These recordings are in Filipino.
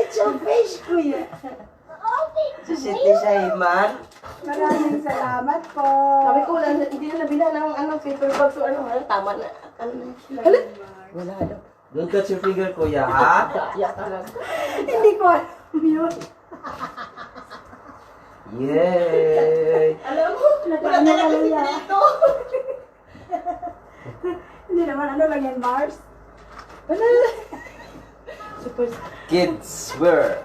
It's your face, kuya. Susiti siya, man. Maraming salamat po. Sabi ko, hindi na nabila ng paper bag. So, tama na. Hala? Wala daw. Don't touch your finger, kuya, ha? Yeah, talaga. Hindi ko alam yun. Yay! Alam mo, nagkano ka lang yan. Hindi naman, ano lang yan, Mars? Super Kids Wear.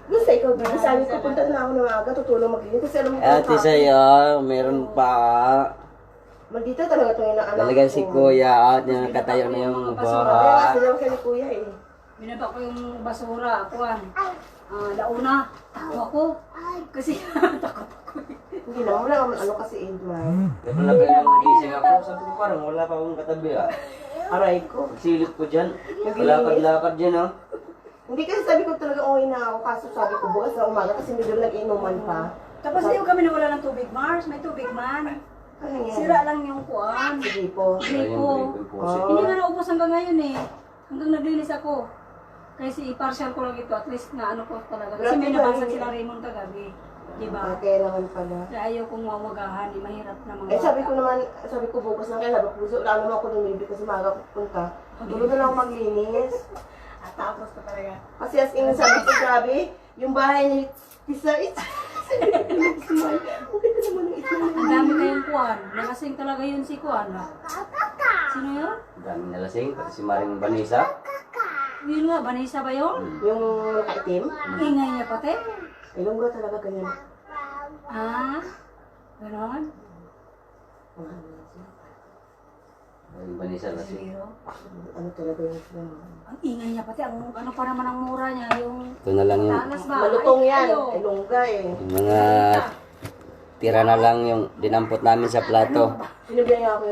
Basta ikaw, Bina, sabi ko, punta na ako ng aga, tutulong maglinis. Kasi alam mo kung Ate sa'yo, meron pa. Maldita talaga itong inaanak ko. Talagang si Kuya at yung nakatayo na yung Kaya bahay. kasi lang siya ni kuya eh. Binaba ko yung basura, akuan. Launa, tawa ko. Kasi takot ako. Hindi na, wala naman ano kasi Edmar. Pero na kayo nang gising ako, sabi ko parang wala pa akong katabi ah. Aray ko. Silip ko dyan, lakad-lakad dyan ah. Hindi kasi sabi ko talaga okay na ako, kaso sabi ko bukas na umaga kasi medyo nag-inuman pa. Tapos hindi kami nawala ng tubig, Mars. May tubig man. Ano yan? Sira lang yung kuan. Sige po. Gripo. Pusit. Hindi nga naubos hanggang ngayon eh. Hanggang naglinis ako. Kasi i-partial ko lang ito, at least na ano ko talaga. Kasi may nabasa sila Raymond kagabi. Diba? Kailangan pala. Kaya ayaw kong mawagahan, mahirap na mga Eh sabi ko naman, sabi ko bukas na kaya sabi ko, so, lalo naman ako ng maybe kasi maaga pupunta. Dulo na lang ako maglinis. At tapos ko talaga. Kasi as in, sabi ko, grabe, yung bahay ni Tisa, it's smile. Okay na naman ang ismile. Ang dami kayong kuan. Nalasing talaga yun si kuan. Sino yun? Dami nalasing, pati si Maring Vanessa. Yun nga, Vanessa ba yun? Yung nakaitim, Ingay niya pati. ilong ko talaga ganyan. Ah, ganon? Maring Vanessa lasing. Zero. Ano talaga yung Ang ingay niya pati. Ang, ano pa naman ang mura niya? Yung Ito na lang yung tanas ba? malutong Ay, yan, ayo. ilongga eh. yung mga tira na lang yung dinampot namin sa plato. Sinabihan niya ako